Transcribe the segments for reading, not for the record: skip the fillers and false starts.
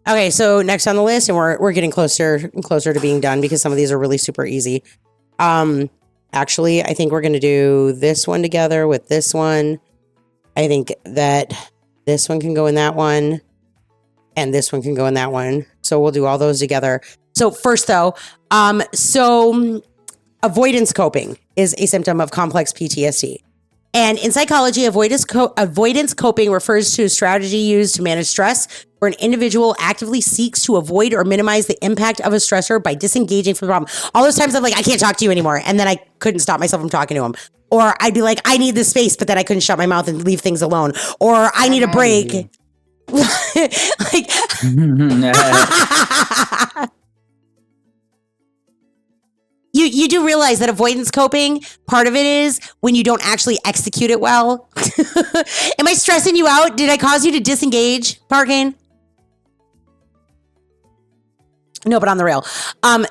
Okay, so next on the list, and we're getting closer and closer to being done because some of these are really super easy. Actually, I think we're going to do this one together with this one. I think that this one can go in that one, and this one can go in that one. So we'll do all those together. So first, though, avoidance coping is a symptom of complex PTSD. And in psychology, avoidance coping refers to a strategy used to manage stress where an individual actively seeks to avoid or minimize the impact of a stressor by disengaging from the problem. All those times I'm like, I can't talk to you anymore. And then I couldn't stop myself from talking to him. Or I'd be like, I need this space, but then I couldn't shut my mouth and leave things alone. Or I need a break. Like, You do realize that avoidance coping, part of it is when you don't actually execute it well. Am I stressing you out? Did I cause you to disengage, Parkane? No, but on the rail.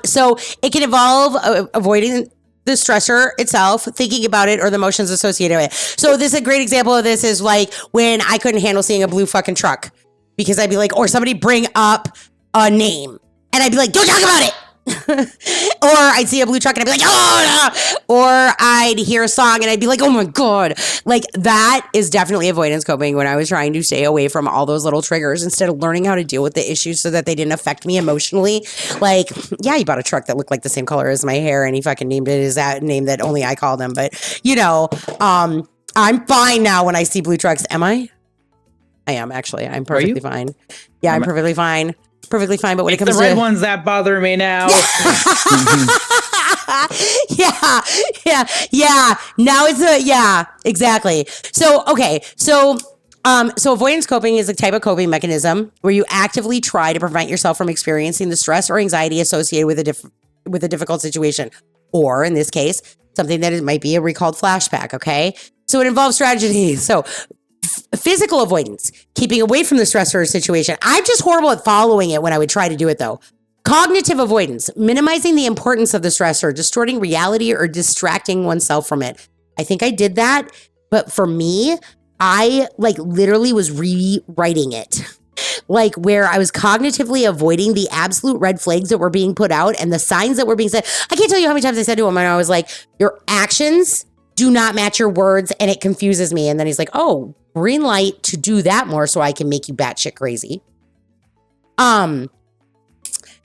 So it can involve avoiding the stressor itself, thinking about it, or the emotions associated with it. So this is a great example of this is like when I couldn't handle seeing a blue fucking truck because I'd be like, or somebody bring up a name and I'd be like, don't talk about it. Or I'd see a blue truck and I'd be like, oh no. Or I'd hear a song and I'd be like, oh my God. Like that is definitely avoidance coping when I was trying to stay away from all those little triggers instead of learning how to deal with the issues so that they didn't affect me emotionally. Like, yeah, he bought a truck that looked like the same color as my hair and he fucking named it as that name that only I called him. But you know, I'm fine now when I see blue trucks. Am I? I am actually. I'm perfectly fine. Yeah, I'm perfectly fine. Perfectly fine, but when it comes to the red ones that bother me now. Yeah. Now it's exactly. So okay, so avoidance coping is a type of coping mechanism where you actively try to prevent yourself from experiencing the stress or anxiety associated with a difficult situation, or in this case, something that it might be a recalled flashback. Okay, so it involves strategies. So physical avoidance, keeping away from the stressor situation. I'm just horrible at following it when I would try to do it though. Cognitive avoidance, minimizing the importance of the stressor, distorting reality or distracting oneself from it. I think I did that, but for me, I like literally was rewriting it. Like where I was cognitively avoiding the absolute red flags that were being put out and the signs that were being said. I can't tell you how many times I said to him and I was like, your actions do not match your words and it confuses me. And then he's like, oh, green light to do that more so I can make you batshit crazy.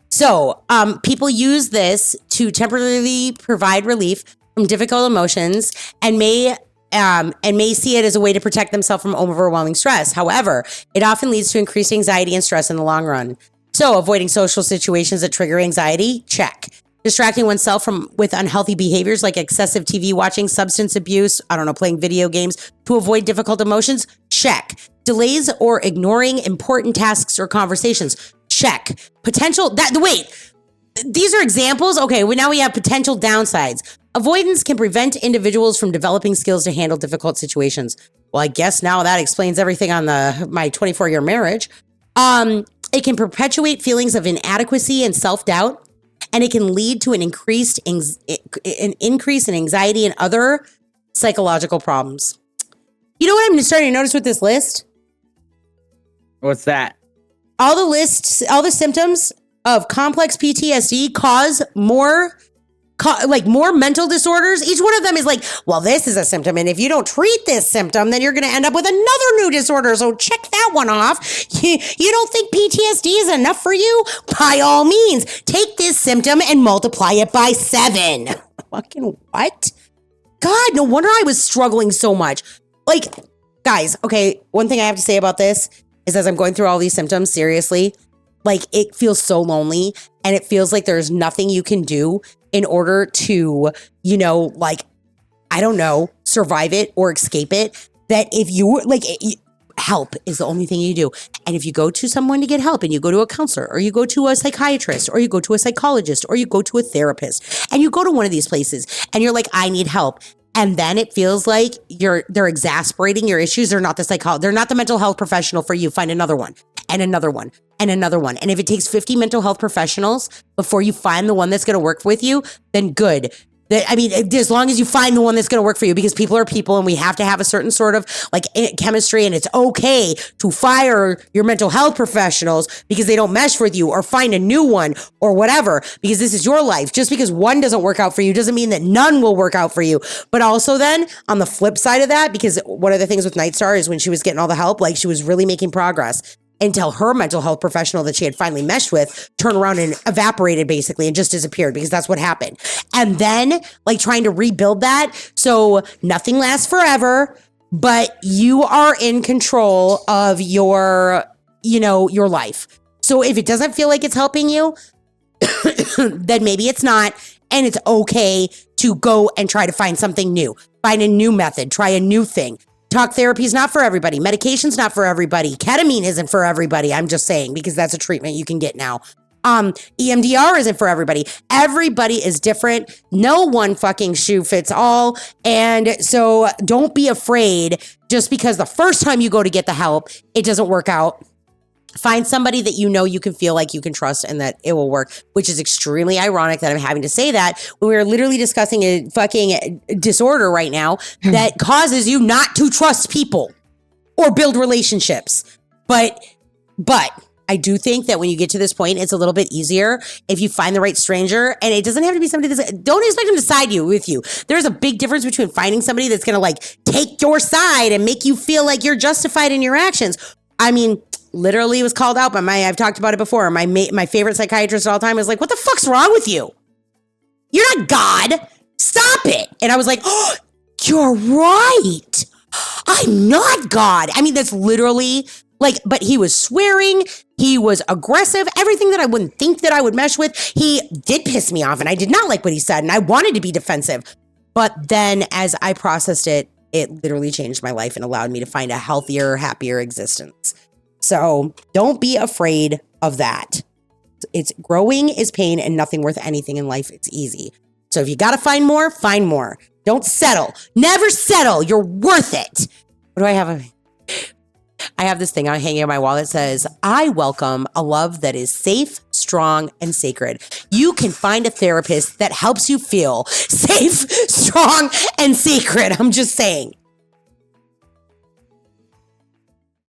So people use this to temporarily provide relief from difficult emotions and may see it as a way to protect themselves from overwhelming stress. However, it often leads to increased anxiety and stress in the long run. So avoiding social situations that trigger anxiety, check. Distracting oneself with unhealthy behaviors like excessive TV watching, substance abuse, playing video games to avoid difficult emotions, check. Delays or ignoring important tasks or conversations, check. These are examples. Okay, now we have potential downsides. Avoidance can prevent individuals from developing skills to handle difficult situations. Well, I guess now that explains everything on my 24-year marriage. It can perpetuate feelings of inadequacy and self-doubt. And it can lead to an increase in anxiety and other psychological problems. You know what I'm starting to notice with this list? What's that? All the symptoms of complex PTSD cause more mental disorders. Each one of them is like, well, this is a symptom. And if you don't treat this symptom, then you're going to end up with another new disorder. So check that one off. You don't think PTSD is enough for you? By all means, take this symptom and multiply it by 7. Fucking what? God, no wonder I was struggling so much. Like, guys, okay, one thing I have to say about this is as I'm going through all these symptoms, seriously, like it feels so lonely and it feels like there's nothing you can do in order to, survive it or escape it. That if you help is the only thing you do. And if you go to someone to get help and you go to a counselor or you go to a psychiatrist or you go to a psychologist or you go to a therapist and you go to one of these places and you're like, I need help. And then it feels like they're exasperating your issues. They're not the mental health professional for you. Find another one and another one and another one. And if it takes 50 mental health professionals before you find the one that's going to work with you, then good. As long as you find the one that's going to work for you, because people are people and we have to have a certain sort of like chemistry, and it's okay to fire your mental health professionals because they don't mesh with you, or find a new one or whatever, because this is your life. Just because one doesn't work out for you doesn't mean that none will work out for you. But also then on the flip side of that, because one of the things with Nightstar is when she was getting all the help, like she was really making progress until her mental health professional that she had finally meshed with turned around and evaporated basically and just disappeared, because that's what happened. And then like trying to rebuild that. So nothing lasts forever, but you are in control of your life. So if it doesn't feel like it's helping you, then maybe it's not. And it's okay to go and try to find something new, find a new method, try a new thing. Talk therapy is not for everybody. Medication's not for everybody. Ketamine isn't for everybody. I'm just saying, because that's a treatment you can get now. EMDR isn't for everybody. Everybody is different. No one fucking shoe fits all. And so don't be afraid just because the first time you go to get the help, it doesn't work out. Find somebody that you know you can feel like you can trust and that it will work, which is extremely ironic that I'm having to say that when we're literally discussing a fucking disorder right now that causes you not to trust people or build relationships. But I do think that when you get to this point, it's a little bit easier if you find the right stranger, and it doesn't have to be somebody don't expect them to side with you. There's a big difference between finding somebody that's going to like take your side and make you feel like you're justified in your actions. I mean, literally was called out by I've talked about it before. My favorite psychiatrist of all time is like, what the fuck's wrong with you? You're not God. Stop it. And I was like, oh, you're right. I'm not God. I mean, that's literally like, but he was swearing. He was aggressive. Everything that I wouldn't think that I would mesh with. He did piss me off and I did not like what he said. And I wanted to be defensive. But then as I processed it, it literally changed my life and allowed me to find a healthier, happier existence. So don't be afraid of that. It's growing is pain and nothing worth anything in life. It's easy. So if you got to find more, find more. Don't settle. Never settle. You're worth it. What do I have? I have this thing hanging on my wall that says, I welcome a love that is safe, strong, and sacred. You can find a therapist that helps you feel safe, strong, and sacred. I'm just saying.